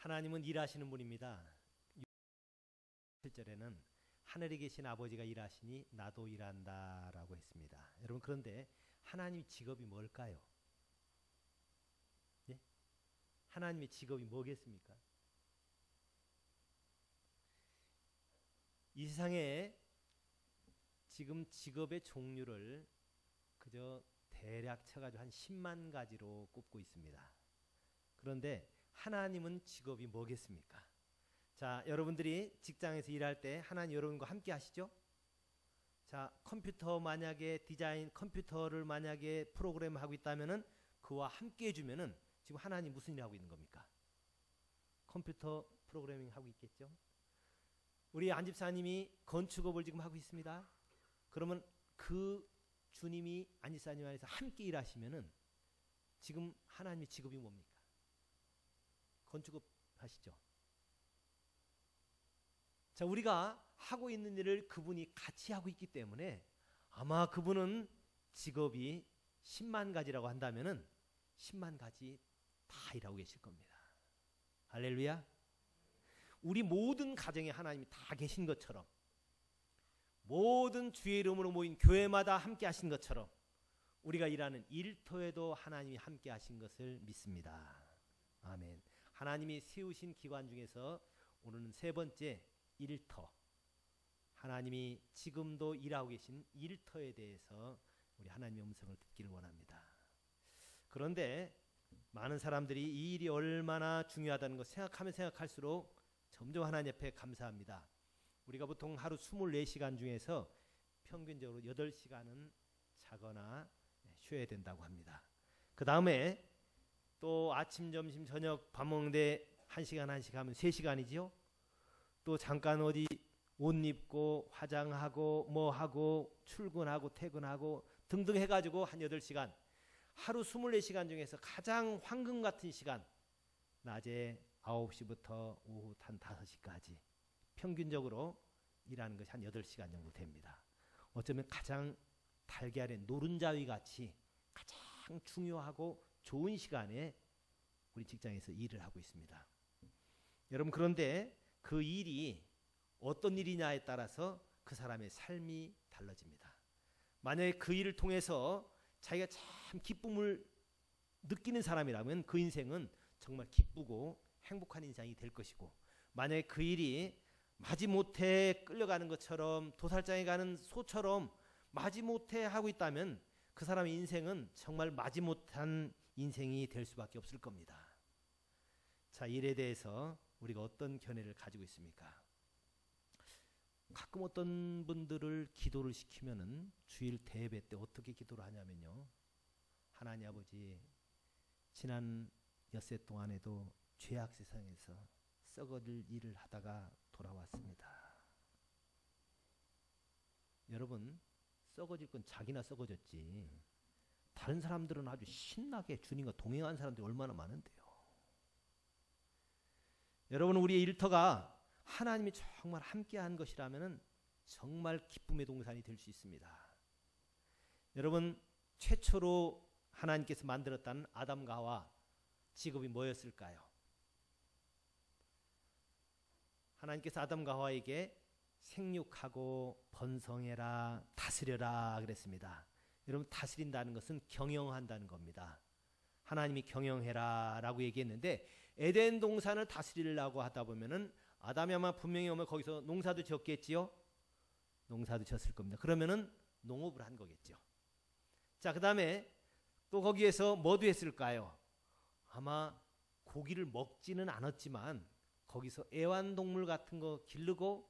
하나님은 일하시는 분입니다. 7절에는 하늘에 계신 아버지가 일하시니 나도 일한다라고 했습니다. 여러분, 그런데 하나님의 직업이 뭘까요? 예? 하나님의 직업이 뭐겠습니까? 이 세상에 지금 직업의 종류를 그저 대략 쳐가지고 한 10만 가지로 꼽고 있습니다. 그런데 하나님은 직업이 뭐겠습니까? 자, 여러분들이 직장에서 일할 때 하나님 여러분과 함께 하시죠? 자, 컴퓨터 만약에 디자인 컴퓨터를 만약에 프로그램 하고 있다면은 그와 함께 해주면은 지금 하나님 무슨 일 하고 있는 겁니까? 컴퓨터 프로그래밍 하고 있겠죠? 우리 안 집사님이 건축업을 지금 하고 있습니다. 그러면 그 주님이 안 집사님 안에서 함께 일하시면은 지금 하나님의 직업이 뭡니까? 건축업 하시죠? 자, 우리가 하고 있는 일을 그분이 같이 하고 있기 때문에 아마 그분은 직업이 10만 가지라고 한다면은 10만 가지 다 일하고 계실 겁니다. 할렐루야. 우리 모든 가정에 하나님이 다 계신 것처럼, 모든 주의 이름으로 모인 교회마다 함께 하신 것처럼 우리가 일하는 일터에도 하나님이 함께 하신 것을 믿습니다. 아멘. 하나님이 세우신 기관 중에서 오늘은 세 번째, 일터. 하나님이 지금도 일하고 계신 일터에 대해서 우리 하나님의 음성을 듣기를 원합니다. 그런데 많은 사람들이 이 일이 얼마나 중요하다는 것 생각하면 생각할수록 점점 하나님 앞에 감사합니다. 우리가 보통 하루 24시간 중에서 평균적으로 8시간은 자거나 쉬어야 된다고 합니다. 그 다음에 또 아침, 점심, 저녁 밥 먹는데 1시간 하면 3시간이지요. 또 잠깐 어디 옷 입고 화장하고 뭐하고 출근하고 퇴근하고 등등 해가지고 한 8시간, 하루 24시간 중에서 가장 황금 같은 시간, 낮에 9시부터 오후 한 5시까지 평균적으로 일하는 것이 한 8시간 정도 됩니다. 어쩌면 가장 달걀의 노른자위 같이 가장 중요하고 좋은 시간에 우리 직장에서 일을 하고 있습니다. 여러분, 그런데 그 일이 어떤 일이냐에 따라서 그 사람의 삶이 달라집니다. 만약에 그 일을 통해서 자기가 참 기쁨을 느끼는 사람이라면 그 인생은 정말 기쁘고 행복한 인생이 될 것이고, 만약에 그 일이 마지못해 끌려가는 것처럼 도살장에 가는 소처럼 마지못해 하고 있다면 그 사람의 인생은 정말 마지못한 인생이 될 수밖에 없을 겁니다. 자, 일에 대해서 우리가 어떤 견해를 가지고 있습니까? 가끔 어떤 분들을 기도를 시키면은 주일 대예배 때 어떻게 기도를 하냐면요, 하나님 아버지, 지난 엿새 동안에도 죄악 세상에서 썩어질 일을 하다가 돌아왔습니다. 여러분, 썩어질 건 자기나 썩어졌지 다른 사람들은 아주 신나게 주님과 동행한 사람들이 얼마나 많은데요. 여러분, 우리의 일터가 하나님이 정말 함께한 것이라면 정말 기쁨의 동산이 될 수 있습니다. 여러분, 최초로 하나님께서 만들었다는 아담과 하와 직업이 뭐였을까요? 하나님께서 아담과 하와에게 생육하고 번성해라, 다스려라 그랬습니다. 여러분, 다스린다는 것은 경영한다는 겁니다. 하나님이 경영해라 라고 얘기했는데, 에덴 동산을 다스리려고 하다 보면은 아담이 아마 분명히 오면 거기서 농사도 지었겠지요? 농사도 지었을 겁니다. 그러면은 농업을 한 거겠죠. 자, 그 다음에 또 거기에서 뭐도 했을까요? 아마 고기를 먹지는 않았지만 거기서 애완동물 같은 거 기르고,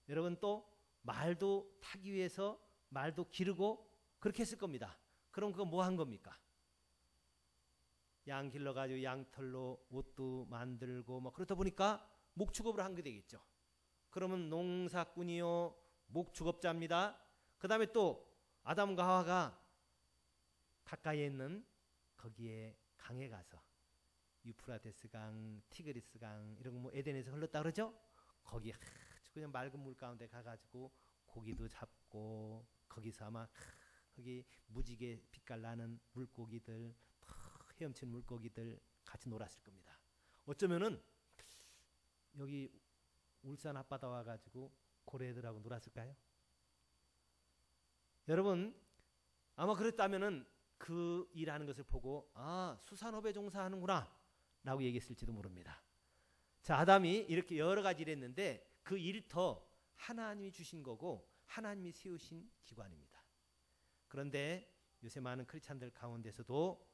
여러분 또 말도 타기 위해서 말도 기르고 그렇게 했을 겁니다. 그럼 그거 뭐 한 겁니까? 양 길러가지고 양털로 옷도 만들고 뭐 그러다 보니까 목축업을 한 게 되겠죠. 그러면 농사꾼이요, 목축업자입니다. 그 다음에 또 아담과 하와가 가까이에 있는 거기에 강에 가서 유프라테스 강, 티그리스 강 이런 거 뭐 에덴에서 흘렀다 그러죠. 거기 아주 그냥 맑은 물 가운데 가가지고 고기도 잡고, 거기서 아마 거기 무지개 빛깔 나는 물고기들, 헤엄치는 물고기들 같이 놀았을 겁니다. 어쩌면은 여기 울산 앞바다 와가지고 고래들하고 놀았을까요? 여러분 아마 그랬다면은 그 일하는 것을 보고 수산업에 종사하는구나 라고 얘기했을지도 모릅니다. 자, 아담이 이렇게 여러 가지 일했는데 그 일터 하나님이 주신 거고 하나님이 세우신 기관입니다. 그런데 요새 많은 크리스찬들 가운데서도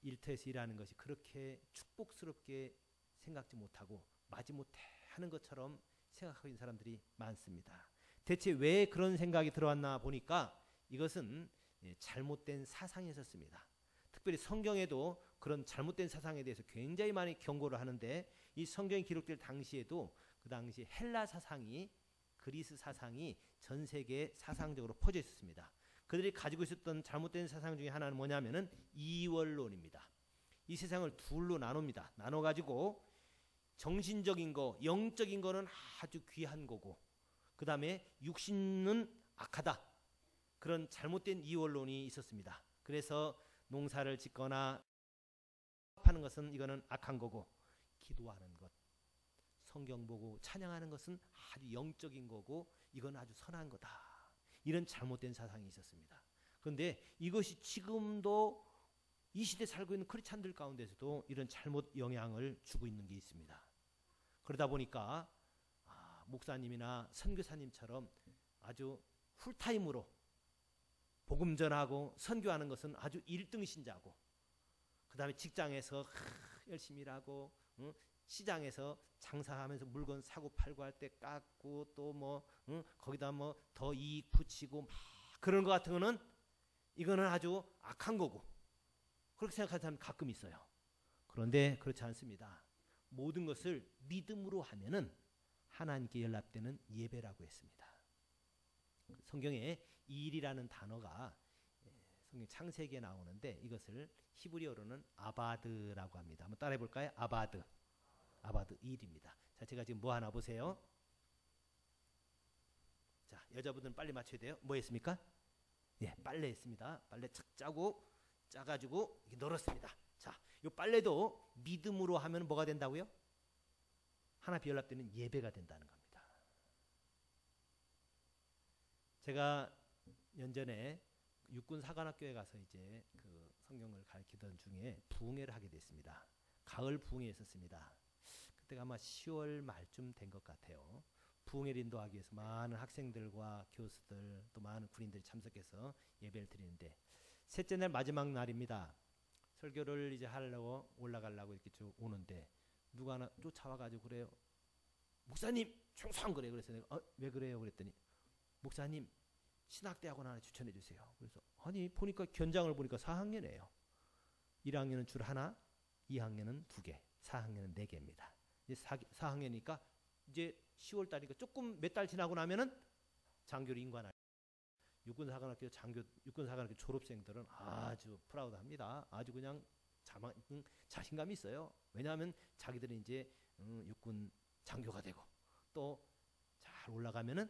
일터에서 일하는 것이 그렇게 축복스럽게 생각지 못하고 마지못해 하는 것처럼 생각하고 있는 사람들이 많습니다. 대체 왜 그런 생각이 들어왔나 보니까 이것은 잘못된 사상이 있었습니다. 특별히 성경에도 그런 잘못된 사상에 대해서 굉장히 많이 경고를 하는데 이 성경이 기록될 당시에도 그 당시 헬라 사상이 그리스 사상이 전 세계에 사상적으로 퍼져 있었습니다. 그들이 가지고 있었던 잘못된 사상 중에 하나는 뭐냐면은 이원론입니다. 이 세상을 둘로 나눕니다. 나눠가지고 정신적인 거, 영적인 거는 아주 귀한 거고 그 다음에 육신은 악하다. 그런 잘못된 이원론이 있었습니다. 그래서 농사를 짓거나 하는 것은 이거는 악한 거고 기도하는 것, 성경 보고 찬양하는 것은 아주 영적인 거고 이건 아주 선한 거다. 이런 잘못된 사상이 있었습니다. 그런데 이것이 지금도 이 시대에 살고 있는 크리스찬들 가운데서도 이런 잘못 영향을 주고 있는 게 있습니다. 그러다 보니까 목사님이나 선교사님처럼 아주 풀타임으로 복음 전하고 선교하는 것은 아주 1등 신자고 그 다음에 직장에서 열심히 일하고 시장에서 장사하면서 물건 사고 팔고 할 때 깎고 또 뭐 거기다 뭐 더 이익 붙이고 막 그런 것 같은 거는 이거는 아주 악한 거고 그렇게 생각하는 사람이 가끔 있어요. 그런데 그렇지 않습니다. 모든 것을 믿음으로 하면은 하나님께 연락되는 예배라고 했습니다. 성경에 일이라는 단어가 성경 창세기에 나오는데 이것을 히브리어로는 아바드라고 합니다. 한번 따라해 볼까요? 아바드 일입니다. 자, 제가 지금 뭐 하나 보세요. 자, 여자분들은 빨리 맞춰야 돼요. 뭐 했습니까? 예, 빨래 했습니다. 빨래 착 짜가지고 이렇게 널었습니다. 자, 이 빨래도 믿음으로 하면 뭐가 된다고요? 하나님 연락되는 예배가 된다는 겁니다. 제가 연전에 육군사관학교에 가서 이제 그 성경을 가르치던 중에 부흥회를 하게 됐습니다. 가을 부흥회 있었습니다. 그때가 아마 10월 말쯤 된 것 같아요. 부흥회를 인도하기 위해서 많은 학생들과 교수들 또 많은 군인들이 참석해서 예배를 드리는데 셋째 날 마지막 날입니다. 설교를 이제 하려고 올라가려고 이렇게 쭉 오는데 누가 하나 쫓아와가지고 그래요. 목사님 충성 그래. 그래서 내가 왜 그래요? 그랬더니 목사님 신학대학원 하나 추천해 주세요. 그래서 아니 보니까 견장을 보니까 4학년이에요. 1학년은 줄 하나, 2학년은 2개, 4학년은 4개입니다. 이제 4학년이니까 이제 10월 달이니까 조금 몇 달 지나고 나면은 장교를 인관할. 육군사관학교 졸업생들은 아주 프라우드합니다. 아주 그냥 자신감이 있어요. 왜냐하면 자기들은 이제 육군 장교가 되고 또 잘 올라가면은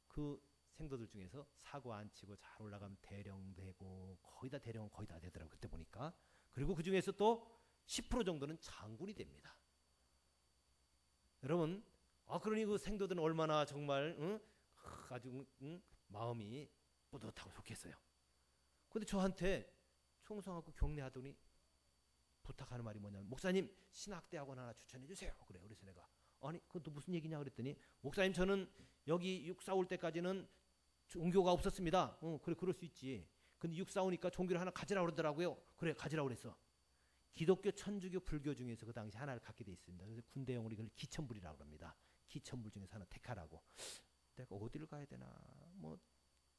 그 생도들 중에서 사고 안 치고 잘 올라가면 대령되고 거의 다 대령은 거의 다 되더라고요. 그때 보니까. 그리고 그 중에서 또 10% 정도는 장군이 됩니다. 여러분, 그러니 그 생도들은 얼마나 정말 아주 마음이 뿌듯하고 좋겠어요. 근데 저한테 총성하고 경례하더니 부탁하는 말이 뭐냐면 목사님 신학대학원 하나 추천해 주세요. 그래요. 그래서 내가 아니 그건 또 무슨 얘기냐 그랬더니 목사님 저는 여기 육사 올 때까지는 종교가 없었습니다. 그래 그럴 수 있지. 근데 육사 오니까 종교를 하나 가지라고 그러더라고요. 그래 가지라고 그랬어. 기독교, 천주교, 불교 중에서 그 당시 하나를 갖게 돼 있습니다. 그래서 군대용으로 이걸 기천불이라고 합니다. 기천불 중에서 하나 택하라고. 내가 어디를 가야 되나. 뭐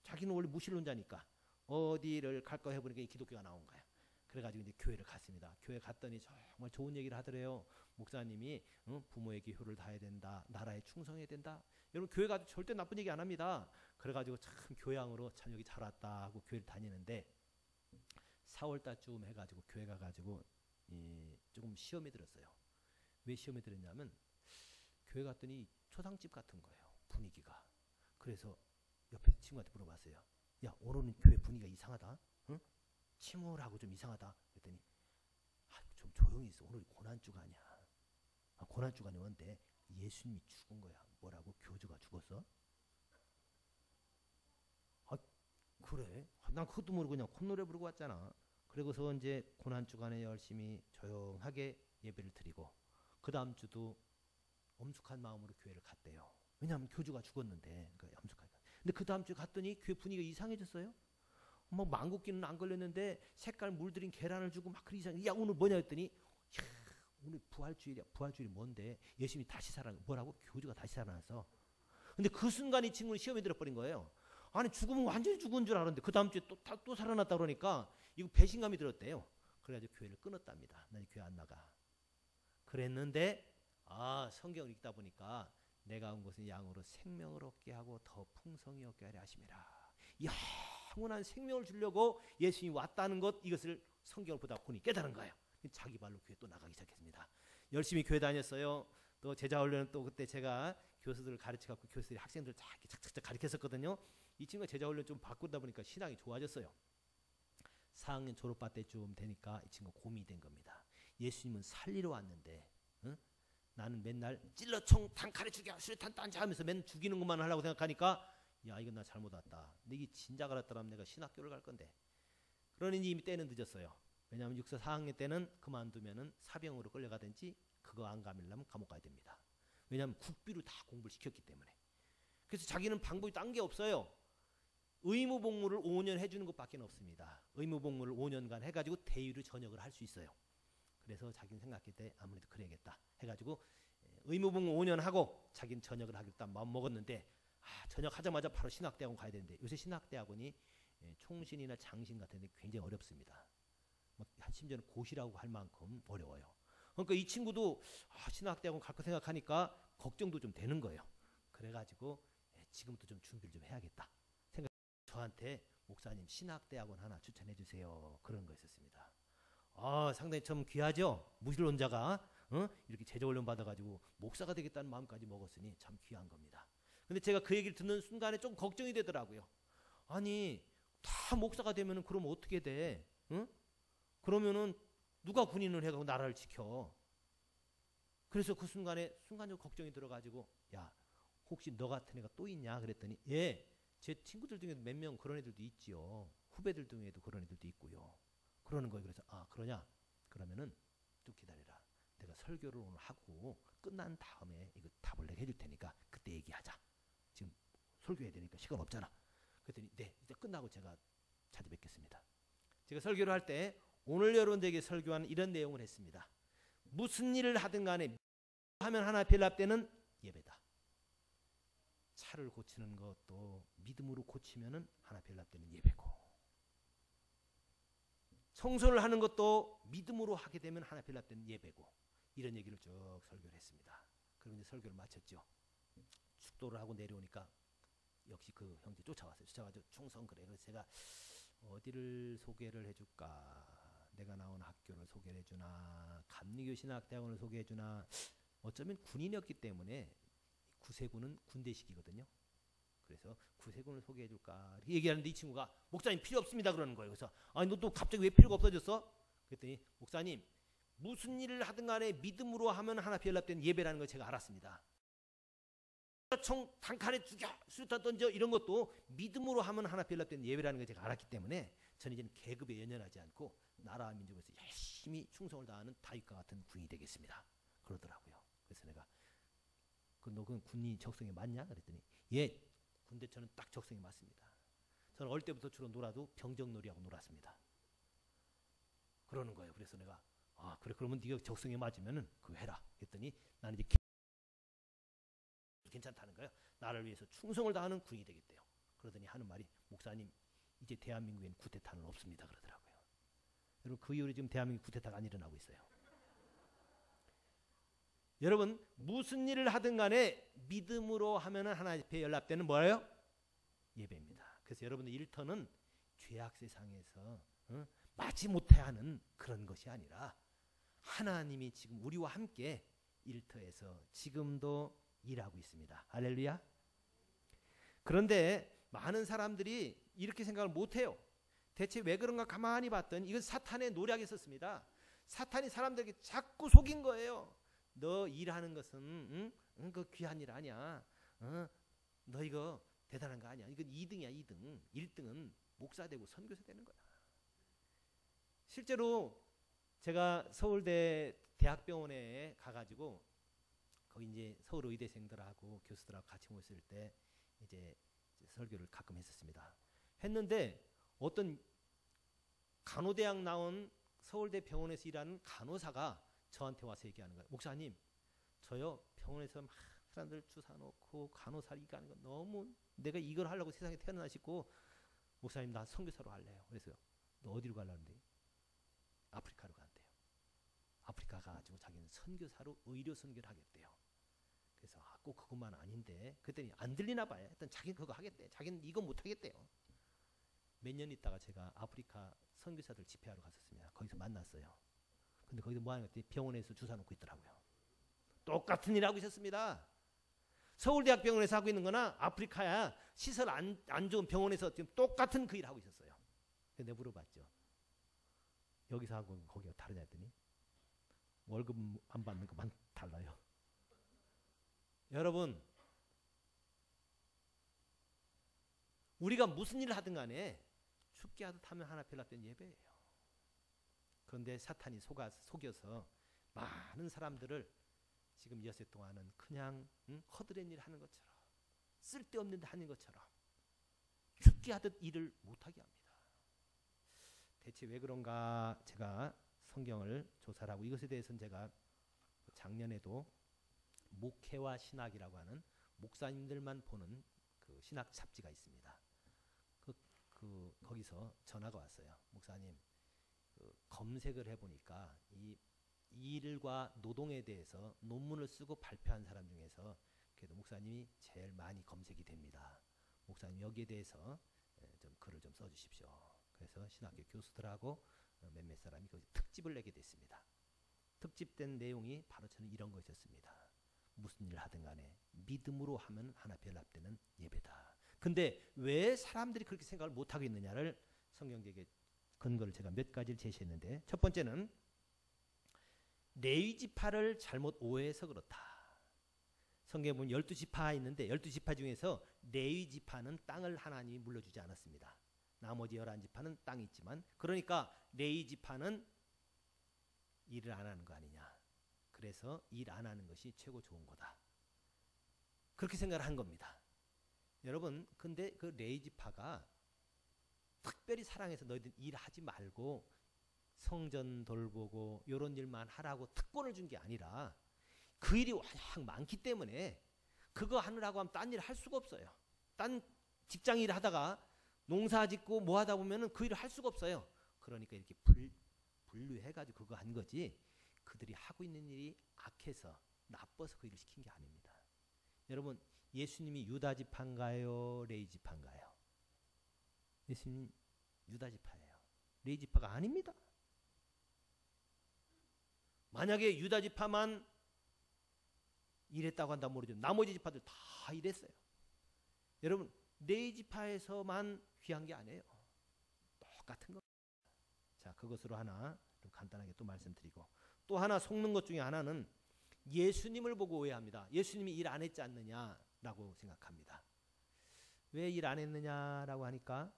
자기는 원래 무신론자니까 어디를 갈까 해보니까 기독교가 나온 거야. 그래가지고 이제 교회를 갔습니다. 교회 갔더니 정말 좋은 얘기를 하더래요. 목사님이 부모에게 효를 다해야 된다. 나라에 충성해야 된다. 여러분 교회 가도 절대 나쁜 얘기 안 합니다. 그래가지고 참 교양으로 참 여기 잘 왔다 하고 교회를 다니는데 4월달쯤 해가지고 교회 가가지고 조금 시험에 들었어요. 왜 시험에 들었냐면 교회 갔더니 초상집 같은 거예요. 분위기가. 그래서 옆에 친구한테 물어봤어요. 야 오늘은 교회 분위기가 이상하다. 응? 침울하고 좀 이상하다. 그랬더니 좀 조용히 있어. 오늘 고난주가 아니야. 고난주간에 왔는데 예수님이 죽은 거야. 뭐라고? 교주가 죽었어? 아, 그래? 난 그것도 모르고 그냥 콧노래 부르고 왔잖아. 그리고서 이제 고난주간에 열심히 조용하게 예배를 드리고 그 다음 주도 엄숙한 마음으로 교회를 갔대요. 왜냐하면 교주가 죽었는데 그러니까 엄숙하게. 근데 그 다음 주에 갔더니 교회 분위기가 이상해졌어요. 뭐 망국기는 안 걸렸는데 색깔 물들인 계란을 주고 막 그리 이상해. 야 오늘 뭐냐 했더니 야, 오늘 부활주일이야. 부활주일이 뭔데? 예수님이 다시 살아. 뭐라고? 교주가 다시 살아나서. 근데 그 순간 이 친구는 시험에 들어버린 거예요. 아니 죽으면 완전히 죽은 줄 알았는데 그 다음 주에 또 살아났다 그러니까 이거 배신감이 들었대요. 그래가지고 교회를 끊었답니다. 난 교회 안 나가. 그랬는데 성경을 읽다 보니까 내가 온 것은 양으로 생명을 얻게 하고 더 풍성히 얻게 하려 하심이라. 영원한 생명을 주려고 예수님이 왔다는 것, 이것을 성경을 보다 보니 깨달은 거예요. 자기 발로 교회 또 나가기 시작했습니다. 열심히 교회 다녔어요. 또 제자훈련은 또 그때 제가 교수들을 가르쳐갖고 교수들이 학생들 착착착 가르쳤었거든요. 이 친구가 제자훈련 좀 바꾸다 보니까 신앙이 좋아졌어요. 4학년 졸업반 때쯤 되니까 이 친구가 고민이 된 겁니다. 예수님은 살리러 왔는데 나는 맨날 찔러총 단칼에 죽여 수류탄 딴지 하면서 맨날 죽이는 것만 하려고 생각하니까 야 이건 나 잘못 왔다. 근데 이게 진작 알았더라면 내가 신학교를 갈 건데. 그러니 이미 때는 늦었어요. 왜냐하면 6사 4학년 때는 그만두면은 사병으로 끌려가든지 그거 안 가밀려면 감옥 가야 됩니다. 왜냐하면 국비로 다 공부를 시켰기 때문에. 그래서 자기는 방법이 딴 게 없어요. 의무복무를 5년 해주는 것밖에 없습니다. 의무복무를 5년간 해가지고 대위로 전역을 할 수 있어요. 그래서 자기는 생각할 때 아무래도 그래야겠다 해가지고 의무복무 5년 하고 자기는 전역을 하겠다 마음 먹었는데 전역하자마자 바로 신학대학원 가야 되는데 요새 신학대학원이 총신이나 장신 같은 데 굉장히 어렵습니다. 심지어는 고시라고 할 만큼 어려워요. 그러니까 이 친구도 신학대학원 갈 거 생각하니까 걱정도 좀 되는 거예요. 그래가지고 지금부터 좀 준비를 좀 해야겠다 생각. 저한테 목사님 신학대학원 하나 추천해 주세요. 그런 거 있었습니다. 상당히 참 귀하죠. 무신론자가 이렇게 제자훈련 받아가지고 목사가 되겠다는 마음까지 먹었으니 참 귀한 겁니다. 근데 제가 그 얘기를 듣는 순간에 좀 걱정이 되더라고요. 아니 다 목사가 되면은 그럼 어떻게 돼? 그러면은 누가 군인을 해가지고 나라를 지켜? 그래서 그 순간에 순간적으로 걱정이 들어가지고 야 혹시 너 같은 애가 또 있냐? 그랬더니 제 친구들 중에도 몇 명 그런 애들도 있지요. 후배들 중에도 그런 애들도 있고요. 그러는 거예요. 그래서 그러냐? 그러면은 좀 기다려라. 내가 설교를 오늘 하고 끝난 다음에 이거 답을 내가 해줄 테니까 그때 얘기하자. 지금 설교해야 되니까 시간 없잖아. 그랬더니 네, 이제 끝나고 제가 찾아뵙겠습니다. 제가 설교를 할 때 오늘 여러분들에게 설교하는 이런 내용을 했습니다. 무슨 일을 하든 간에 하면 하나 변합되는 예배다. 차를 고치는 것도 믿음으로 고치면은 하나 변합되는 예배고, 청소를 하는 것도 믿음으로 하게 되면 하나 변합되는 예배고, 이런 얘기를 쭉 설교를 했습니다. 그리고 이제 설교를 마쳤죠. 축도를 하고 내려오니까 역시 그 형제 쫓아왔어요. 쫓아가지고 충성 그래. 그래서 제가 어디를 소개를 해줄까? 내가 나온 학교를 소개를 해주나? 감리교 신학대학원을 소개해주나? 어쩌면 군인이었기 때문에 구세군은 군대식이거든요. 그래서 구세군을 소개해줄까? 이렇게 얘기하는데 이 친구가 목사님 필요 없습니다 그러는 거예요. 그래서 아니 너 또 갑자기 왜 필요가 없어졌어? 그랬더니 목사님 무슨 일을 하든 간에 믿음으로 하면 하나 변합된 예배라는 걸 제가 알았습니다. 총 단칼에 죽여 수류탄 던져 이런 것도 믿음으로 하면 하나 변합된 예배라는 걸 제가 알았기 때문에 저는 이제는 계급에 연연하지 않고 나라와 민족에서 열심히 충성을 다하는 다윗과 같은 군인이 되겠습니다. 그러더라고요. 그래서 내가 너 그 군인 적성에 맞냐? 그랬더니 예, 군대 저는 딱 적성에 맞습니다. 저는 어릴 때부터 주로 놀아도 병정놀이하고 놀았습니다. 그러는 거예요. 그래서 내가 그래 그러면 네가 적성에 맞으면은 그거 해라. 그랬더니 나는 이제 괜찮다는 거예요. 나를 위해서 충성을 다하는 군인이 되겠대요. 그러더니 하는 말이 목사님 이제 대한민국에는 쿠데타는 없습니다 그러더라고요. 여러분 그 이후로 지금 대한민국 쿠데타가 안 일어나고 있어요. 여러분 무슨 일을 하든 간에 믿음으로 하면은 하나 앞에 연락되는 뭐예요? 예배입니다. 그래서 여러분의 일터는 죄악 세상에서 마치 못해야 하는 그런 것이 아니라 하나님이 지금 우리와 함께 일터에서 지금도 일하고 있습니다. 할렐루야. 그런데 많은 사람들이 이렇게 생각을 못해요. 대체 왜 그런가 가만히 봤더니 이건 사탄의 노력이 있었습니다. 사탄이 사람들에게 자꾸 속인 거예요. 너 일하는 것은 그 귀한 일 아니야. 너 이거 대단한 거 아니야. 이건 2등이야 2등. 1등은 목사 되고 선교사 되는 거야. 실제로 제가 서울대 대학병원에 가가지고 거기 이제 서울 의대생들하고 교수들하고 같이 모였을 때 이제 설교를 가끔 했었습니다. 했는데 어떤 간호대학 나온 서울대 병원에서 일하는 간호사가 저한테 와서 얘기하는 거예요. 목사님, 저요 병원에서 막 사람들 주사 놓고 간호사 이거 하는 거 너무 내가 이걸 하려고 세상에 태어나 싶고 목사님 나 선교사로 할래요. 그래서 너 어디로 가려는데? 아프리카로 간대요. 아프리카 가가지고 자기는 선교사로 의료 선교를 하겠대요. 그래서 꼭 그것만 아닌데 그랬더니 안 들리나 봐요. 일단 자기는 그거 하겠대. 자기는 이거 못 하겠대요. 몇 년 있다가 제가 아프리카 선교사들 집회하러 갔었습니다. 거기서 만났어요. 근데 거기서 뭐 하는 거 병원에서 주사 놓고 있더라고요. 똑같은 일 하고 있었습니다. 서울대학병원에서 하고 있는 거나 아프리카야 시설 안 좋은 병원에서 지금 똑같은 그 일 하고 있었어요. 근데 내가 물어봤죠. 여기서 하고 거기가 다르냐 했더니 월급 안 받는 것만 달라요. 여러분, 우리가 무슨 일을 하든 간에 죽게 하듯 하면 하나 별납된 예배예요. 그런데 사탄이 속여서 많은 사람들을 지금 여세 동안은 그냥 허드렛 일 하는 것처럼 쓸데없는 데 하는 것처럼 죽게 하듯 일을 못하게 합니다. 대체 왜 그런가 제가 성경을 조사를 하고 이것에 대해서는 제가 작년에도 목회와 신학이라고 하는 목사님들만 보는 그 신학 잡지가 있습니다. 거기서 전화가 왔어요. 목사님, 검색을 해보니까 이 일과 노동에 대해서 논문을 쓰고 발표한 사람 중에서 그래도 목사님이 제일 많이 검색이 됩니다. 목사님 여기에 대해서 좀 글을 좀 써주십시오. 그래서 신학교 교수들하고 몇몇 사람이 거기서 특집을 내게 됐습니다. 특집된 내용이 바로 저는 이런 것이었습니다. 무슨 일을 하든 간에 믿음으로 하면 하나 별납되는 예배다. 근데 왜 사람들이 그렇게 생각을 못하고 있느냐를 성경적인 근거를 제가 몇 가지를 제시했는데 첫 번째는 레위 지파를 잘못 오해해서 그렇다. 성경에 보면 12지파 있는데 12지파 중에서 레위 지파는 땅을 하나님이 물려주지 않았습니다. 나머지 11지파는 땅이 있지만 그러니까 레위 지파는 일을 안 하는 거 아니냐. 그래서 일 안 하는 것이 최고 좋은 거다. 그렇게 생각을 한 겁니다. 여러분, 근데 그 레위 지파가 특별히 사랑해서 너희들 일하지 말고 성전 돌보고 이런 일만 하라고 특권을 준 게 아니라 그 일이 워낙 많기 때문에 그거 하느라고 하면 딴 일을 할 수가 없어요. 딴 직장 일을 하다가 농사 짓고 뭐 하다 보면은 그 일을 할 수가 없어요. 그러니까 이렇게 분류해가지고 그거 한 거지 그들이 하고 있는 일이 악해서 나빠서 그 일을 시킨 게 아닙니다. 여러분, 예수님이 유다 지파인가요? 레위 지파인가요? 예수님 유다 지파예요. 레위 지파가 아닙니다. 만약에 유다 지파만 일했다고 한다면 모르죠. 나머지 지파들 다 일했어요. 여러분, 레위 지파에서만 귀한 게 아니에요. 똑같은 겁니다. 자, 그것으로 하나 좀 간단하게 또 말씀드리고 또 하나 속는 것 중에 하나는 예수님을 보고 오해합니다. 예수님이 일 안 했지 않느냐라고 생각합니다. 왜 일 안 했느냐라고 하니까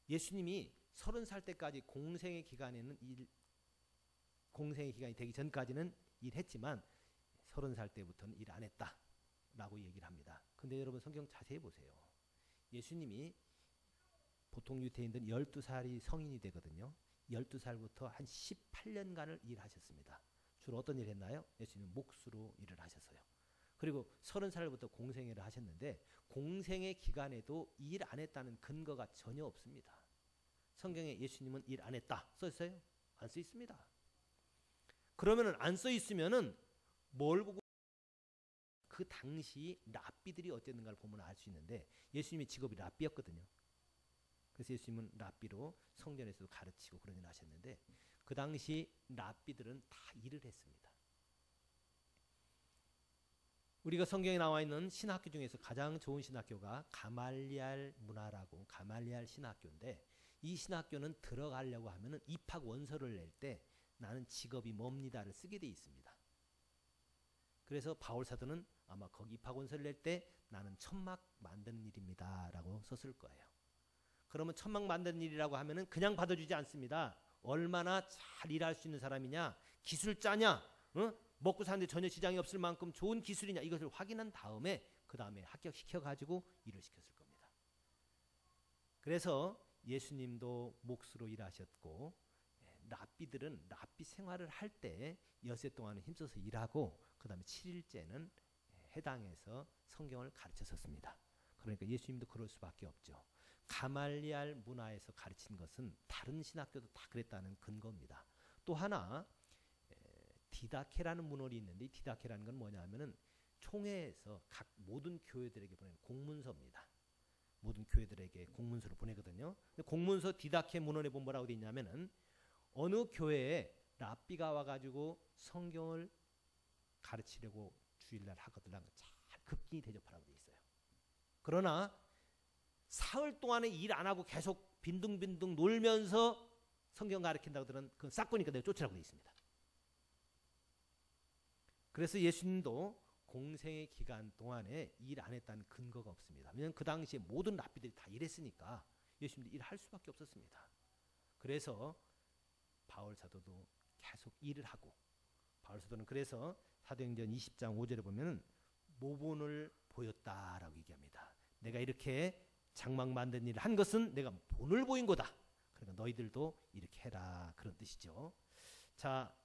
예수님이 30살 때까지 공생의 기간에는 공생의 기간이 되기 전까지는 일했지만 30살 때부터는 일 안 했다라고 얘기를 합니다. 근데 여러분 성경 자세히 보세요. 예수님이 보통 유대인들 12살이 성인이 되거든요. 12살부터 한 18년간을 일하셨습니다. 주로 어떤 일 했나요? 예수님은 목수로 일을 하셨어요. 그리고 30살부터 공생애를 하셨는데 공생애 기간에도 일 안 했다는 근거가 전혀 없습니다. 성경에 예수님은 일 안 했다 써 있어요? 안 써 있습니다. 그러면은 안 써 있으면은 뭘 보고 그 당시 랍비들이 어땠는가를 보면 알 수 있는데 예수님의 직업이 랍비였거든요. 그래서 예수님은 랍비로 성전에서도 가르치고 그런 일을 하셨는데 그 당시 랍비들은 다 일을 했습니다. 우리가 성경에 나와 있는 신학교 중에서 가장 좋은 신학교가 가말리알 문화라고 가말리알 신학교인데 이 신학교는 들어가려고 하면은 입학 원서를 낼 때 나는 직업이 뭡니다를 쓰게 돼 있습니다. 그래서 바울 사도는 아마 거기 입학원서를 낼 때 나는 천막 만드는 일입니다라고 썼을 거예요. 그러면 천막 만드는 일이라고 하면은 그냥 받아주지 않습니다. 얼마나 잘 일할 수 있는 사람이냐, 기술자냐, 먹고 사는데 전혀 지장이 없을 만큼 좋은 기술이냐, 이것을 확인한 다음에 그 다음에 합격시켜가지고 일을 시켰을 겁니다. 그래서 예수님도 몫으로 일하셨고, 랍비들은 랍비 생활을 할 때 엿새 동안은 힘써서 일하고 그 다음에 7일째는 해당해서 성경을 가르쳤었습니다. 그러니까 예수님도 그럴 수밖에 없죠. 가말리알 문화에서 가르친 것은 다른 신학교도 다 그랬다는 근거입니다. 또 하나 디다케라는 문헌이 있는데, 이 디다케라는 건 뭐냐면은 총회에서 각 모든 교회들에게 보내는 공문서입니다. 모든 교회들에게 공문서를 보내거든요. 근데 공문서 디다케 문헌에 보면 뭐라고 되어 있냐면은 어느 교회에 랍비가 와가지고 성경을 가르치려고 주일날 하거든 잘 급진히 대접하라고 되어 있어요. 그러나 사흘 동안에 일 안 하고 계속 빈둥빈둥 놀면서 성경 가르친다고 들은 그건 싹보니까 내가 쫓으라고 되어 있습니다. 그래서 예수님도 공생의 기간 동안에 일 안 했다는 근거가 없습니다. 왜냐하면 그 당시에 모든 랍비들이 다 일했으니까 예수님도 일할 수밖에 없었습니다. 그래서 바울 사도도 계속 일을 하고, 바울 사도는 그래서 사도행전 20장 5절에 보면 모본을 보였다라고 얘기합니다. 내가 이렇게 장막 만든 일을 한 것은 내가 본을 보인 거다. 그러니까 너희들도 이렇게 해라, 그런 뜻이죠. 자,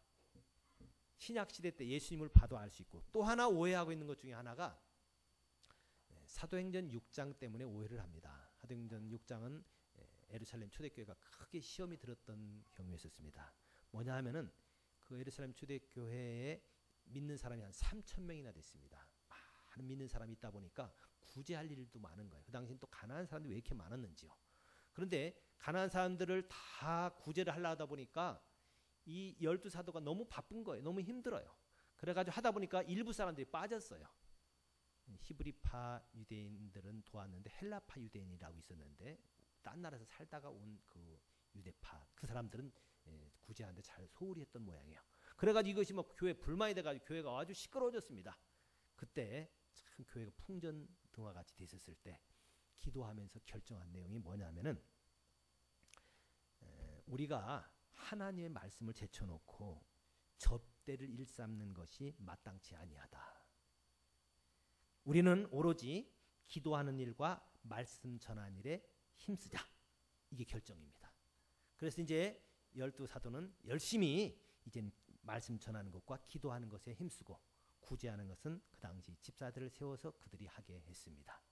신약시대 때 예수님을 봐도 알 수 있고, 또 하나 오해하고 있는 것 중에 하나가 사도행전 6장 때문에 오해를 합니다. 사도행전 6장은 예루살렘 초대교회가 크게 시험이 들었던 경우였었습니다. 뭐냐 하면은 그 예루살렘 초대교회에 믿는 사람이 한 3,000명이나 됐습니다. 많은 믿는 사람이 있다 보니까 구제할 일도 많은 거예요. 그 당시엔 또 가난한 사람들이 왜 이렇게 많았는지요. 그런데 가난한 사람들을 다 구제를 하려 하다 보니까 이 12사도가 너무 바쁜 거예요. 너무 힘들어요. 그래가지고 하다 보니까 일부 사람들이 빠졌어요. 히브리파 유대인들은 도왔는데 헬라파 유대인이라고 있었는데 딴 나라에서 살다가 온 그 유대파, 그 사람들은 구제하는데 잘 소홀히 했던 모양이에요. 그래가지고 이것이 막 교회 불만이 돼가지고 교회가 아주 시끄러워졌습니다. 그때 참 교회가 풍전등화 같이 됐었을 때 기도하면서 결정한 내용이 뭐냐면은 우리가 하나님의 말씀을 제쳐놓고 접대를 일삼는 것이 마땅치 아니하다. 우리는 오로지 기도하는 일과 말씀 전하는 일에 힘쓰자. 이게 결정입니다. 그래서 이제 12사도는 열심히 이제 말씀 전하는 것과 기도하는 것에 힘쓰고, 구제하는 것은 그 당시 집사들을 세워서 그들이 하게 했습니다.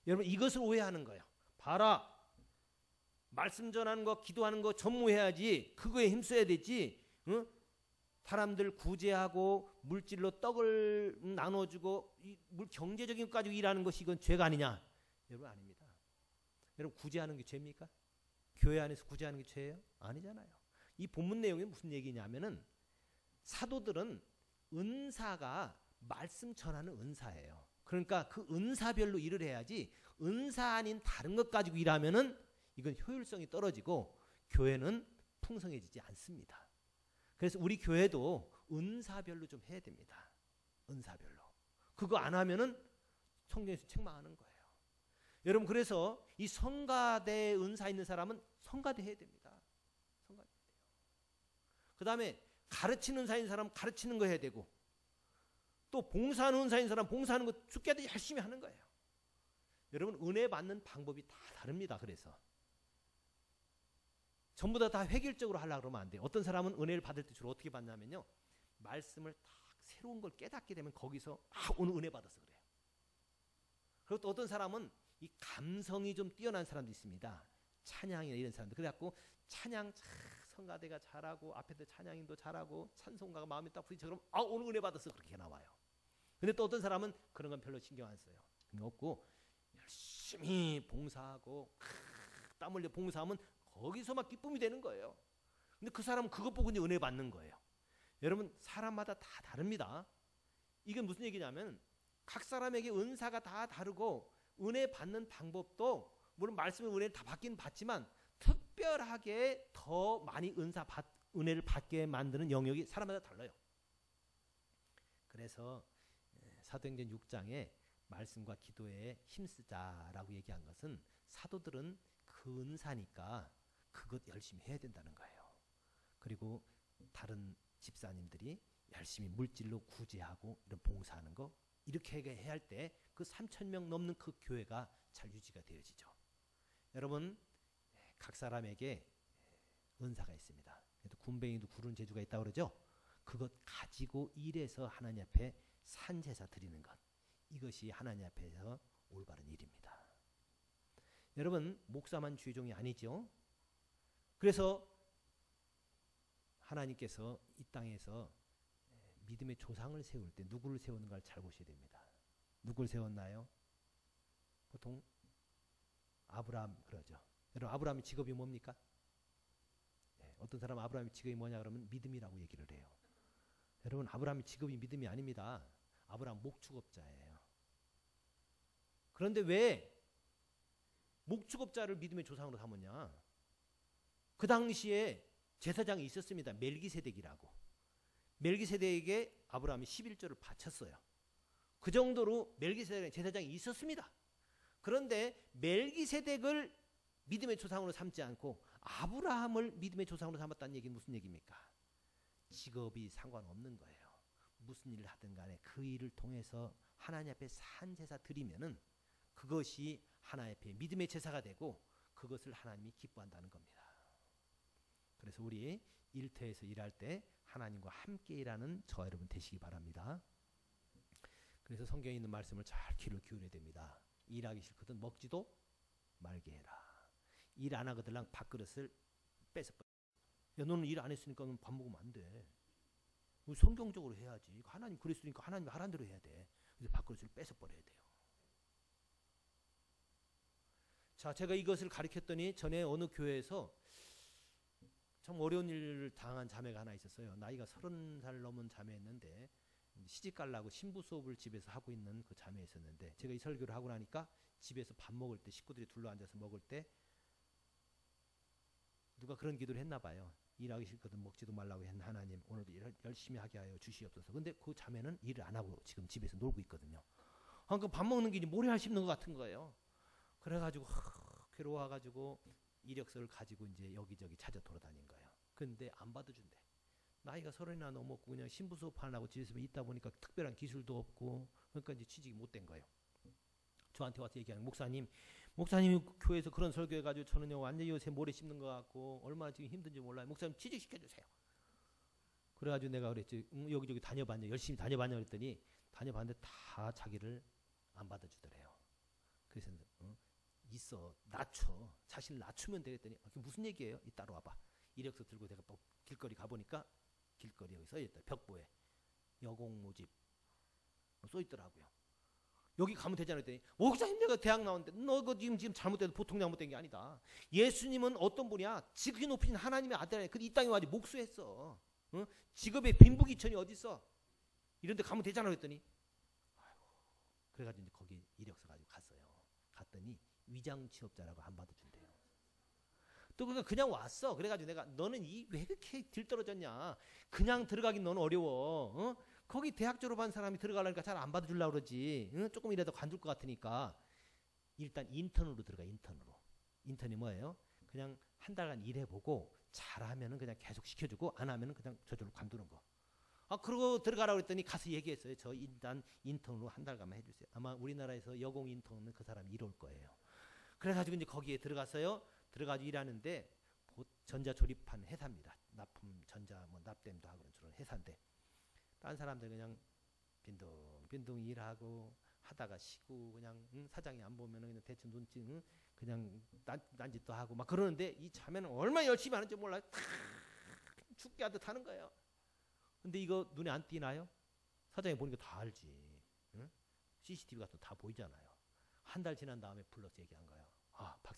여러분, 이것을 오해하는 거예요. 봐라, 말씀 전하는 거, 기도하는 거 전무해야지, 그거에 힘써야 되지. 응? 사람들 구제하고 물질로 떡을 나눠주고 경제적인 것 가지고 일하는 것이 이건 죄가 아니냐? 여러분, 아닙니다. 여러분, 구제하는 게 죄입니까? 교회 안에서 구제하는 게 죄예요? 아니잖아요. 이 본문 내용이 무슨 얘기냐면은 사도들은 은사가 말씀 전하는 은사예요. 그러니까 그 은사별로 일을 해야지 은사 아닌 다른 것 가지고 일하면은 이건 효율성이 떨어지고 교회는 풍성해지지 않습니다. 그래서 우리 교회도 은사별로 좀 해야 됩니다. 은사별로. 그거 안 하면은 성경에서 책망하는 거예요. 여러분, 그래서 이 성가대 은사 있는 사람은 성가대 해야 됩니다. 성가대 해야 돼요. 그 다음에 가르치는 은사인 사람은 가르치는 거 해야 되고, 또 봉사하는 은사인 사람은 봉사하는 거 죽게도 열심히 하는 거예요. 여러분, 은혜 받는 방법이 다 다릅니다. 그래서 전부 다 획일적으로 하려고 그러면 안 돼요. 어떤 사람은 은혜를 받을 때 주로 어떻게 받냐면요, 말씀을 딱 새로운 걸 깨닫게 되면 거기서 오늘 은혜 받아서 그래요. 그리고 또 어떤 사람은 이 감성이 좀 뛰어난 사람도 있습니다. 찬양이나 이런 사람들. 그래갖고 찬양 성가대가 잘하고 앞에서 찬양인도 잘하고 찬송가가 마음에 딱 부딪혀 그러면 오늘 은혜 받았어, 그렇게 나와요. 근데 또 어떤 사람은 그런 건 별로 신경 안 써요. 그게 없고 열심히 봉사하고 땀 흘려 봉사하면 거기서 막 기쁨이 되는 거예요. 근데 그 사람은 그것 보고 이제 은혜 받는 거예요. 여러분, 사람마다 다 다릅니다. 이게 무슨 얘기냐면 각 사람에게 은사가 다 다르고 은혜 받는 방법도 물론 말씀의 은혜를 다 받긴 받지만 특별하게 더 많이 은혜를 받게 만드는 영역이 사람마다 달라요. 그래서 사도행전 6장에 말씀과 기도에 힘쓰자라고 얘기한 것은 사도들은 그 은사니까 그것 열심히 해야 된다는 거예요. 그리고 다른 집사님들이 열심히 물질로 구제하고 이런 봉사하는 거 이렇게 해야 할 때 그 3,000명 넘는 그 교회가 잘 유지가 되어지죠. 여러분 각 사람에게 은사가 있습니다. 군뱅이도 구르는 재주가 있다고 그러죠. 그것 가지고 일해서 하나님 앞에 산제사 드리는 것, 이것이 하나님 앞에서 올바른 일입니다. 여러분 목사만 주의종이 아니죠. 그래서 하나님께서 이 땅에서 믿음의 조상을 세울 때 누구를 세우는가를 잘 보셔야 됩니다. 누굴 세웠나요? 보통 아브라함 그러죠. 여러분 아브라함의 직업이 뭡니까? 어떤 사람은 아브라함의 직업이 뭐냐 그러면 믿음이라고 얘기를 해요. 여러분 아브라함의 직업이 믿음이 아닙니다. 아브라함 목축업자예요. 그런데 왜 목축업자를 믿음의 조상으로 삼았냐? 그 당시에 제사장이 있었습니다. 멜기세덱이라고. 멜기세덱에게 아브라함이 11조를 바쳤어요. 그 정도로 멜기세덱 제사장이 있었습니다. 그런데 멜기세덱을 믿음의 조상으로 삼지 않고 아브라함을 믿음의 조상으로 삼았다는 얘기는 무슨 얘기입니까? 직업이 상관없는 거예요. 무슨 일을 하든 간에 그 일을 통해서 하나님 앞에 산제사 드리면은 그것이 하나님 앞에 믿음의 제사가 되고 그것을 하나님이 기뻐한다는 겁니다. 그래서 우리 일터에서 일할 때 하나님과 함께 일하는 저와 여러분 되시기 바랍니다. 그래서 성경에 있는 말씀을 잘 귀를 기울여야 됩니다. 일하기 싫거든 먹지도 말게 해라. 일 안 하거들랑 밥그릇을 뺏어버려. 야 너는 일 안 했으니까 밥 먹으면 안 돼. 성경적으로 해야지. 하나님 그랬으니까 하나님 하라는 대로 해야 돼. 그래서 밥그릇을 뺏어버려야 돼요. 자, 제가 이것을 가르쳤더니 전에 어느 교회에서 참 어려운 일을 당한 자매가 하나 있었어요. 나이가 30살 넘은 자매였는데 시집 가려고 신부 수업을 집에서 하고 있는 그 자매였었는데 제가 이 설교를 하고 나니까 집에서 밥 먹을 때 식구들이 둘러앉아서 먹을 때 누가 그런 기도를 했나 봐요. 일하기 싫거든 먹지도 말라고 한 하나님 오늘도 열심히 하게 하여 주시옵소서. 근데 그 자매는 일을 안 하고 지금 집에서 놀고 있거든요. 그러니까 밥 먹는 길이 모래알 씹는 것 같은 거예요. 그래가지고 괴로워가지고 이력서를 가지고 이제 여기저기 찾아 돌아다닌 거예요. 근데 안 받아준대. 나이가 30이나 넘었고 그냥 신부 수업 하려고 집에서 있다 보니까 특별한 기술도 없고 그러니까 이제 취직이 못 된 거예요. 저한테 와서 얘기하는 목사님이 교회에서 그런 설교해가지고 저는요 완전히 요새 모래 씹는 것 같고 얼마나 지금 힘든지 몰라요. 목사님 취직시켜주세요. 그래가지고 내가 그랬지 여기저기 다녀봤냐 열심히 다녀봤냐 그랬더니 다녀봤는데 다 자기를 안 받아주더래요. 그래서 있어 낮춰 자신을 낮추면 되겠더니 그게 무슨 얘기예요? 이 따라와봐. 이력서 들고 내가 길거리 가보니까 길거리 여기 써있다. 벽보에 여공 모집 써있더라고요. 여기 가면 되잖아요. 그랬더니 목사님 내가 대학 나왔는데 너 그거 지금 잘못돼도 보통 잘못된 게 아니다. 예수님은 어떤 분이야? 지극히 높으신 하나님의 아들이야. 근데 이 땅에 와서 목수했어. 직업에 빈부귀천이 어디 있어? 이런 데 가면 되잖아 그랬더니 아이고, 그래가지고 이제 거기 이력서 가지고 갔어요. 갔더니 위장 취업자라고 안 받아준대요. 또 그냥 왔어. 그래가지고 내가 너는 왜 그렇게 들떨어졌냐? 그냥 들어가긴 너는 어려워. 거기 대학 졸업한 사람이 들어가려니까 잘 안 받아주려고 그러지. 조금이라도 관둘 것 같으니까 일단 인턴으로 들어가. 인턴이 뭐예요? 그냥 한 달간 일해보고 잘하면은 그냥 계속 시켜주고 안 하면은 그냥 저절로 관두는 거. 그러고 들어가라고 했더니 가서 얘기했어요. 저 일단 인턴으로 한 달간만 해주세요. 아마 우리나라에서 여공 인턴은 그 사람이 이럴 거예요. 그래가지고 이제 거기에 들어갔어요. 들어가지고 일하는데 전자조립한 회사입니다. 납품 전자 뭐 납땜도 하고 그런 회사인데 딴 사람들 그냥 빈둥 일하고 하다가 쉬고 그냥 사장이 안 보면은 그냥 대충 눈치 그냥 딴짓도 하고 막 그러는데 이 자매는 얼마나 열심히 하는지 몰라요. 다 죽게 하듯 하는 거예요. 근데 이거 눈에 안 띄나요? 사장이 보니까 다 알지. CCTV 같은 거 다 보이잖아요. 한 달 지난 다음에 불러서 얘기한 거예요. 박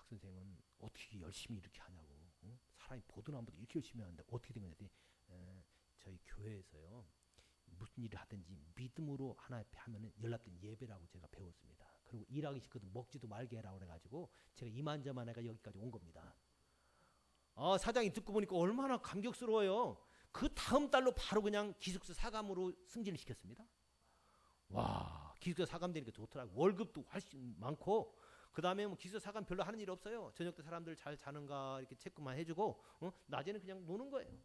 선생은 어떻게 열심히 이렇게 하냐고. 사람이 보든 안 보든 이렇게 열심히 하는데 어떻게 된 거냐. 저희 교회에서요. 무슨 일을 하든지 믿음으로 하나 앞에 하면은 연락된 예배라고 제가 배웠습니다. 그리고 일하기 싫거든 먹지도 말게 해라고 그래가지고 제가 이만저만 해가 여기까지 온 겁니다. 사장이 듣고 보니까 얼마나 감격스러워요. 그 다음 달로 바로 그냥 기숙사 사감으로 승진을 시켰습니다. 와, 기숙사 사감 되니까 좋더라고. 월급도 훨씬 많고, 그 다음에 뭐 기숙사 사감 별로 하는 일 없어요. 저녁 때 사람들 잘 자는가 이렇게 체크만 해주고, 낮에는 그냥 노는 거예요.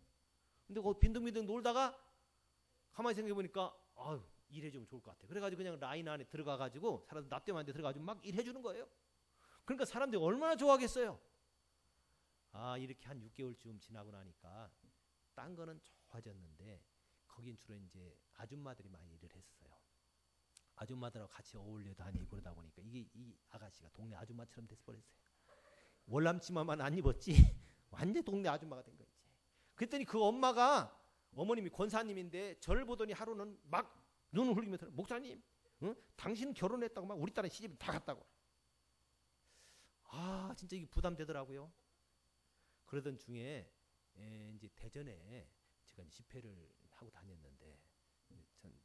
근데 그 빈둥빈둥 놀다가 가만히 생각해 보니까 아유, 일해주면 좋을 것 같아. 그래가지고 그냥 라인 안에 들어가가지고 사람들 납땜하는데 들어가가지고 막 일해주는 거예요. 그러니까 사람들이 얼마나 좋아하겠어요. 아, 이렇게 한 6개월쯤 지나고 나니까 딴 거는 좋아졌는데 거긴 주로 이제 아줌마들이 많이 일을 했어요. 아줌마들하고 같이 어울려 다니고 그러다 보니까 이게 이 아가씨가 동네 아줌마처럼 돼버렸어요. 월남치마만 안 입었지 완전 동네 아줌마가 된 거지. 그랬더니 그 엄마가 어머님이 권사님인데 저를 보더니 하루는 막 눈을 흘리면서 목사님, 당신 결혼했다고 막 우리 딸은 시집 다 갔다고. 아, 진짜 이게 부담되더라고요. 그러던 중에 이제 대전에 제가 집회를 하고 다녔는데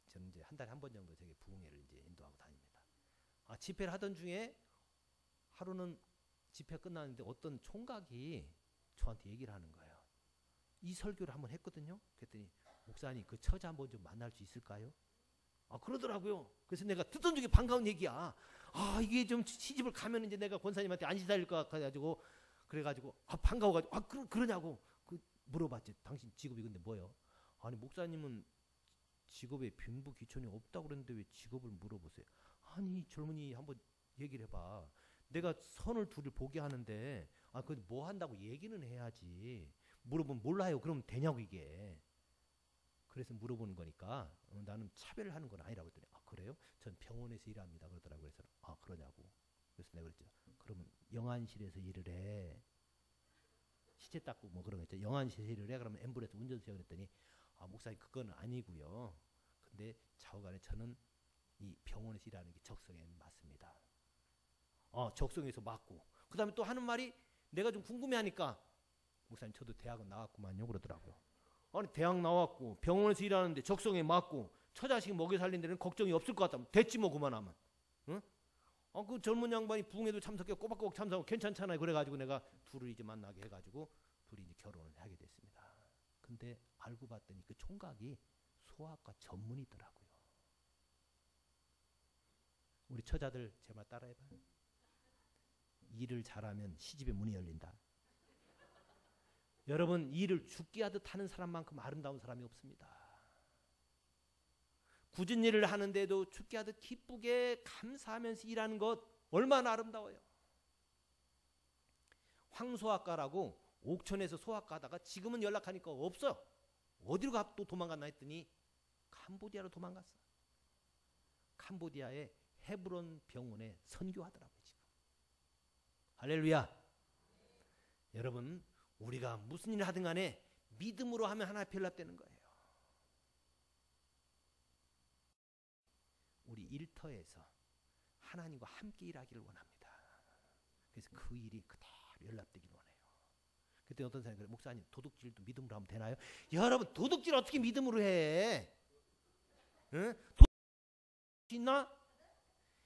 저는 이제 한 달에 한 번 정도 저기 부흥회를 이제 인도하고 다닙니다. 아, 집회를 하던 중에 하루는 집회 끝났는데 어떤 총각이 저한테 얘기를 하는 거예요. 이 설교를 한번 했거든요. 그랬더니 목사님 그 처자 한번 좀 만날 수 있을까요? 아, 그러더라고요. 그래서 내가 듣던 중에 반가운 얘기야. 아, 이게 좀 시집을 가면 이제 내가 권사님한테 안 시달릴 것 같아가지고 그래가지고 아, 반가워가지고 아, 그러냐고 물어봤지. 당신 직업이 근데 뭐요? 아니, 목사님은 직업에 빈부귀천이 없다고 그랬는데 왜 직업을 물어보세요? 아니, 젊은이 한번 얘기를 해봐. 내가 선을 둘을 보게 하는데 아, 그 뭐 한다고 얘기는 해야지. 물어보면 몰라요. 그러면 되냐고 이게. 그래서 물어보는 거니까 나는 차별을 하는 건 아니라고 했더니 아, 그래요? 전 병원에서 일합니다. 그러더라고요. 그래서 아, 그러냐고. 그래서 내가 그랬죠. 그러면 영안실에서 일을 해. 시체 닦고 뭐 그런 거 있죠. 영안실에서 일을 해. 그러면 앰뷸런스 운전수야. 그랬더니 아, 목사님 그건 아니고요. 근데 좌우간에 저는 이 병원에서 일하는 게 적성에 맞습니다. 적성에서 맞고 그 다음에 또 하는 말이 내가 좀 궁금해하니까 목사님 저도 대학은 나왔구만요. 그러더라고요. 아니, 대학 나왔고 병원에서 일하는데 적성에 맞고 처자식 먹여 살린 데는 걱정이 없을 것 같다면 됐지 뭐 그만하면. 응? 그 젊은 양반이 부흥회도 참석해 꼬박꼬박 참석하고 괜찮잖아요. 그래가지고 내가 둘을 이제 만나게 해가지고 둘이 이제 결혼을 하게 됐습니다. 근데 알고 봤더니 그 총각이 소아과 전문이더라고요. 우리 처자들 제 말 따라해봐요. 일을 잘하면 시집의 문이 열린다. 여러분, 일을 죽게 하듯 하는 사람만큼 아름다운 사람이 없습니다. 굳은 일을 하는데도 죽게 하듯 기쁘게 감사하면서 일하는 것 얼마나 아름다워요. 황소아과라고 옥천에서 소아과 하다가 지금은 연락하니까 없어. 어디로 또 도망갔나 했더니 캄보디아로 도망갔어. 캄보디아의 헤브론 병원에 선교하더라고요. 지금. 할렐루야. 여러분, 우리가 무슨 일을 하든 간에 믿음으로 하면 하나님 변화되는 거예요. 우리 일터에서 하나님과 함께 일하기를 원합니다. 그래서 그 일이 그대로 연락되기를 원해요. 그때 어떤 사람이 그래, 목사님 도둑질도 믿음으로 하면 되나요? 여러분, 도둑질 어떻게 믿음으로 해? 응? 도둑질 있나?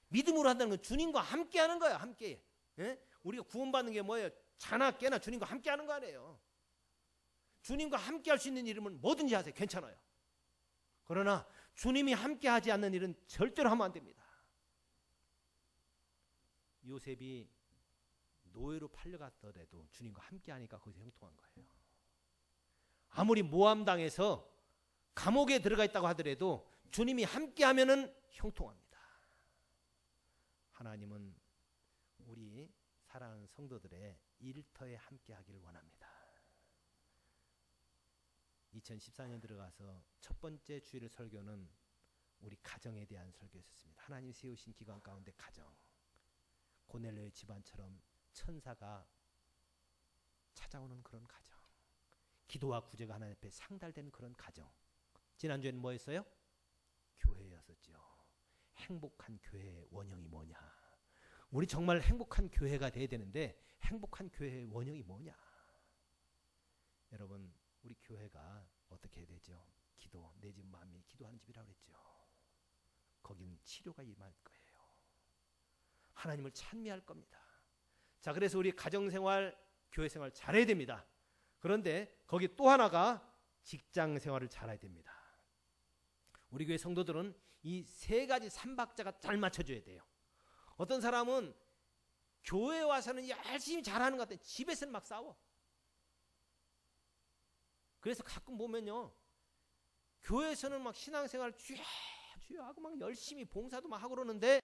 믿음으로 한다는 건 주님과 함께 하는 거예요. 함께. 응? 우리가 구원받는 게 뭐예요? 자나 깨나 주님과 함께 하는 거 아니에요. 주님과 함께 할 수 있는 일이면 뭐든지 하세요. 괜찮아요. 그러나 주님이 함께 하지 않는 일은 절대로 하면 안 됩니다. 요셉이 노예로 팔려갔더라도 주님과 함께 하니까 거기서 형통한 거예요. 아무리 모함 당해서 감옥에 들어가 있다고 하더라도 주님이 함께 하면은 형통합니다. 하나님은 우리 사랑하는 성도들의 일터에 함께 하기를 원합니다. 2014년 들어가서 첫 번째 주일 설교는 우리 가정에 대한 설교였습니다. 하나님 세우신 기관 가운데 가정, 고넬료의 집안처럼 천사가 찾아오는 그런 가정, 기도와 구제가 하나님 앞에 상달되는 그런 가정. 지난주에는 뭐였어요? 교회였었죠. 행복한 교회의 원형이 뭐냐? 우리 정말 행복한 교회가 돼야 되는데 행복한 교회의 원형이 뭐냐? 여러분, 우리 교회가 어떻게 해야 되죠? 기도, 내 집 마음이 기도하는 집이라고 그랬죠. 거기는 치료가 임할 거예요. 하나님을 찬미할 겁니다. 자, 그래서 우리 가정생활, 교회생활 잘해야 됩니다. 그런데 거기 또 하나가 직장생활을 잘해야 됩니다. 우리 교회 성도들은 이 세 가지 삼박자가 잘 맞춰줘야 돼요. 어떤 사람은 교회 와서는 열심히 잘하는 것 같아. 집에서는 막 싸워. 그래서 가끔 보면요, 교회에서는 막 신앙생활 주여 주여 하고 막 열심히 봉사도 막 하고 그러는데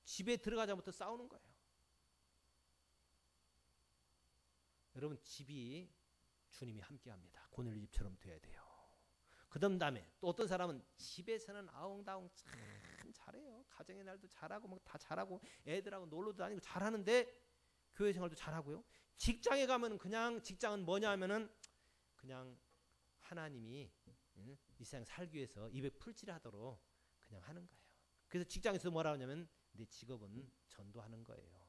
집에 들어가자부터 싸우는 거예요. 여러분, 집이 주님이 함께합니다. 고넬료 집처럼 돼야 돼요. 그 다음에 또 어떤 사람은 집에서는 아웅다웅 참 잘해요. 가정의 날도 잘하고 막 다 잘하고 애들하고 놀러도 다니고 잘하는데 교회 생활도 잘하고요. 직장에 가면 그냥 직장은 뭐냐 하면은 그냥 하나님이 이 세상 살기 위해서 입에 풀칠하도록 그냥 하는 거예요. 그래서 직장에서 뭐라 하냐면 내 직업은 전도하는 거예요.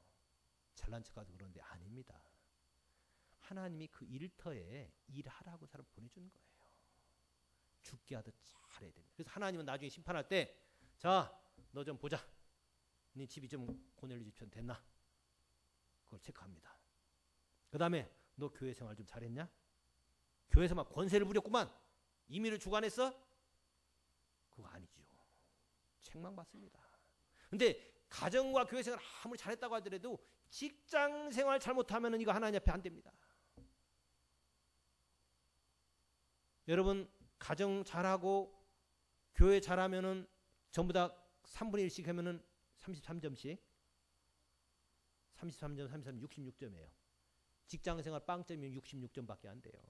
잘난 척하고 그러는데 아닙니다. 하나님이 그 일터에 일하라고 사람 보내주는 거예요. 죽게 하듯 잘해야 됩니다. 그래서 하나님은 나중에 심판할 때, 자, 너 좀 보자. 네 집이 좀 고넬료 집처럼 됐나? 그걸 체크합니다. 그 다음에 너 교회 생활 좀 잘했냐? 교회에서 막 권세를 부렸구만. 임의를 주관했어? 그거 아니죠. 책망받습니다. 근데 가정과 교회 생활 아무리 잘했다고 하더라도 직장 생활 잘못하면 이거 하나님 앞에 안 됩니다. 여러분, 가정 잘하고 교회 잘하면은 전부 다 3분의 1씩 하면은 33점씩 33점, 33, 66점이에요. 직장 생활 빵점이면 66점밖에 안 돼요.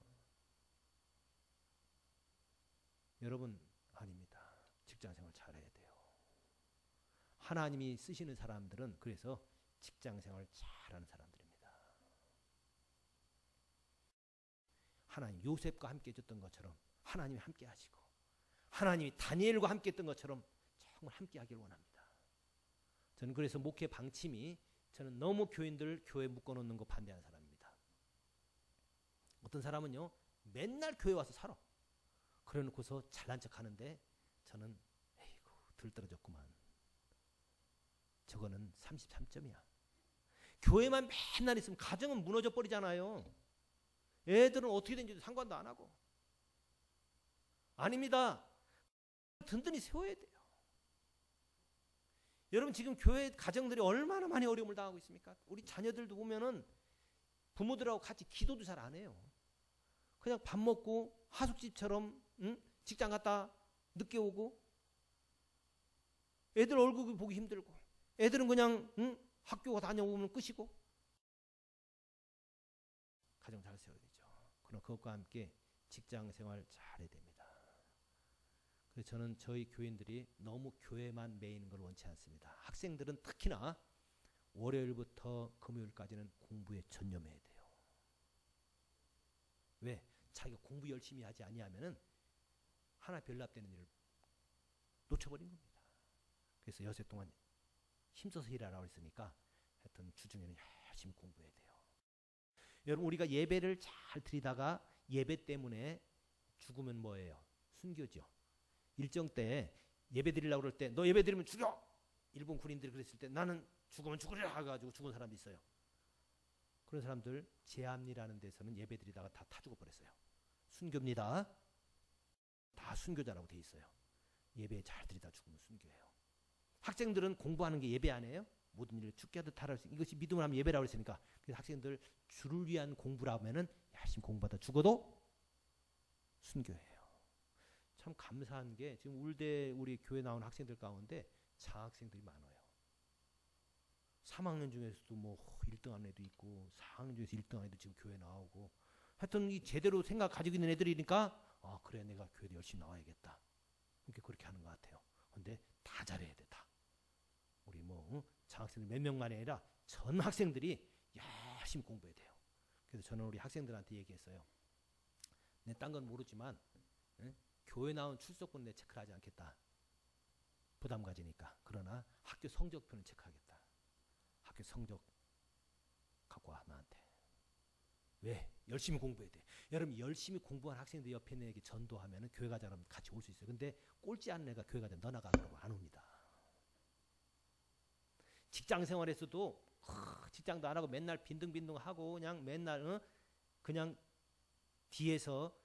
여러분, 아닙니다. 직장 생활 잘해야 돼요. 하나님이 쓰시는 사람들은 그래서 직장 생활 잘하는 사람들입니다. 하나님 요셉과 함께 해줬던 것처럼 하나님이 함께 하시고 하나님이 다니엘과 함께 했던 것처럼 정말 함께 하길 원합니다. 저는 그래서 목회 방침이 저는 너무 교인들 교회 묶어놓는 거 반대하는 사람입니다. 어떤 사람은요 맨날 교회 와서 살아. 그래놓고서 잘난 척하는데 저는 에이구 들떨어졌구만. 저거는 33점이야. 교회만 맨날 있으면 가정은 무너져 버리잖아요. 애들은 어떻게 된지도 상관도 안 하고. 아닙니다. 든든히 세워야 돼요. 여러분, 지금 교회 가정들이 얼마나 많이 어려움을 당하고 있습니까? 우리 자녀들도 보면은 부모들하고 같이 기도도 잘 안 해요. 그냥 밥 먹고 하숙집처럼 직장 갔다 늦게 오고 애들 얼굴 보기 힘들고 애들은 그냥 학교 다녀오면 끝이고. 가정 잘 세워야 되죠. 그럼 그것과 함께 직장 생활 잘해야 됩니다. 그래서 저는 저희 교인들이 너무 교회만 매이는 걸 원치 않습니다. 학생들은 특히나 월요일부터 금요일까지는 공부에 전념해야 돼요. 왜? 자기가 공부 열심히 하지 아니하면은 하나 별납되는 일을 놓쳐버린 겁니다. 그래서 여세 동안 힘써서 일하라고 했으니까 하여튼 주중에는 열심히 공부해야 돼요. 여러분, 우리가 예배를 잘 드리다가 예배 때문에 죽으면 뭐예요? 순교죠. 일정 때 예배 드리려고 그럴 때 너 예배 드리면 죽여! 일본 군인들이 그랬을 때 나는 죽으면 죽으리라 해가지고 죽은 사람도 있어요. 그런 사람들 제암리라는 데서는 예배 드리다가 다 죽어버렸어요. 순교입니다. 다 순교자라고 돼 있어요. 예배 잘 드리다 죽으면 순교예요. 학생들은 공부하는 게 예배 아니에요? 모든 일을 죽게 하듯 하라. 이것이 믿음을 하면 예배라고 했으니까. 그래서 학생들 주를 위한 공부라고 하면은 열심히 공부하다 죽어도 순교예요. 참 감사한 게 지금 울대 우리 교회 나오는 학생들 가운데 장학생들이 많아요. 3학년 중에서도 뭐 1등한 애도 있고 4학년 중에서 1등한 애도 지금 교회 나오고 하여튼 이 제대로 생각 가지고 있는 애들이니까 아 그래 내가 교회에 열심히 나와야겠다. 그렇게 하는 것 같아요. 근데 다 잘해야 돼 다. 우리 뭐 장학생들 몇 명만이 아니라 전 학생들이 열심히 공부해야 돼요. 그래서 저는 우리 학생들한테 얘기했어요. 내 딴 건 모르지만 교회 나온 출석부는 내 체크를 하지 않겠다. 부담 가지니까. 그러나 학교 성적표는 체크하겠다. 학교 성적 갖고 와 나한테. 왜? 열심히 공부해야 돼. 여러분 열심히 공부한 학생들 옆에 있는 애에게 전도하면 교회 가자 그러면 같이 올 수 있어요. 근데 꼴찌 않는 애가 교회 가자 너 나가 그러고 안 옵니다. 직장 생활에서도 직장도 안 하고 맨날 빈둥빈둥하고 그냥 맨날 그냥 뒤에서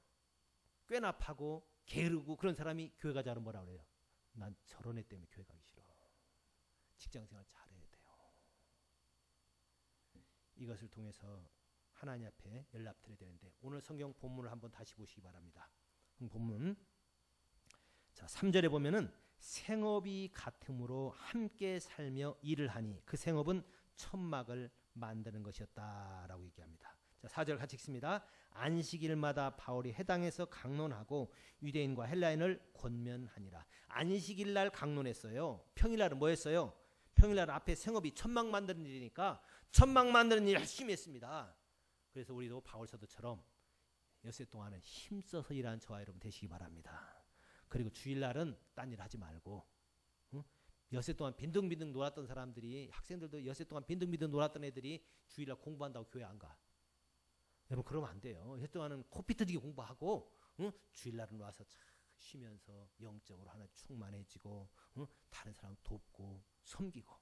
꾀납하고 게으르고 그런 사람이 교회 가자면 뭐라 그래요? 난 저런 애 때문에 교회 가기 싫어. 직장생활 잘해야 돼요. 이것을 통해서 하나님 앞에 연락드려야 되는데 오늘 성경 본문을 한번 다시 보시기 바랍니다. 본문 자 3절에 보면은 생업이 같음으로 함께 살며 일을 하니 그 생업은 천막을 만드는 것이었다라고 얘기합니다. 자 4절 같이 읽습니다. 안식일마다 바울이 회당에서 강론하고 유대인과 헬라인을 권면하니라. 안식일날 강론했어요. 평일날은 뭐 했어요? 평일날 앞에 생업이 천막 만드는 일이니까 천막 만드는 일 열심히 했습니다. 그래서 우리도 바울 사도처럼 엿새 동안은 힘써서 일하는 저와 여러분 되시기 바랍니다. 그리고 주일날은 딴 일 하지 말고 엿새 동안 빈둥빈둥 놀았던 사람들이 학생들도 엿새 동안 빈둥빈둥 놀았던 애들이 주일날 공부한다고 교회 안 가. 여러분 그러면 안 돼요. 엿새 동안은 코피 터지게 공부하고 주일날은 와서 참 쉬면서 영적으로 하나 충만해지고 다른 사람 돕고 섬기고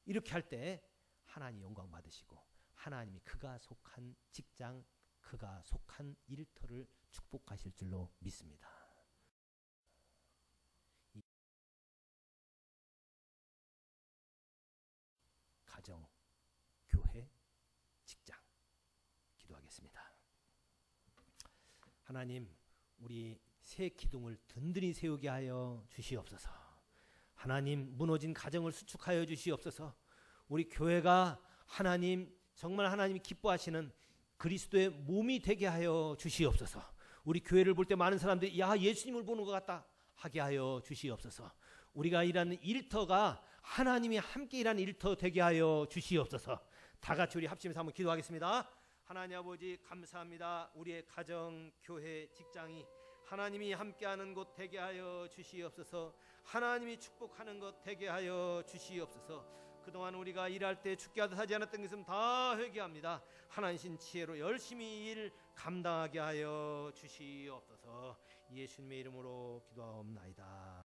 이렇게 할 때 하나님 영광 받으시고 하나님이 그가 속한 직장 그가 속한 일터를 축복하실 줄로 믿습니다. 가정, 교회, 직장 기도하겠습니다. 하나님 우리 새 기둥을 든든히 세우게 하여 주시옵소서. 하나님 무너진 가정을 수축하여 주시옵소서. 우리 교회가 하나님 정말 하나님이 기뻐하시는 그리스도의 몸이 되게 하여 주시옵소서. 우리 교회를 볼 때 많은 사람들이 야 예수님을 보는 것 같다 하게 하여 주시옵소서. 우리가 일하는 일터가 하나님이 함께 일하는 일터 되게 하여 주시옵소서. 다 같이 우리 합심해서 한번 기도하겠습니다. 하나님 아버지 감사합니다. 우리의 가정, 교회, 직장이 하나님이 함께하는 곳 되게 하여 주시옵소서. 하나님이 축복하는 것 되게 하여 주시옵소서. 그동안 우리가 일할 때 죽게 하지 않았던 것은 다 회개합니다. 하나님 지혜로 열심히 일 감당하게 하여 주시옵소서. 예수님의 이름으로 기도하옵나이다.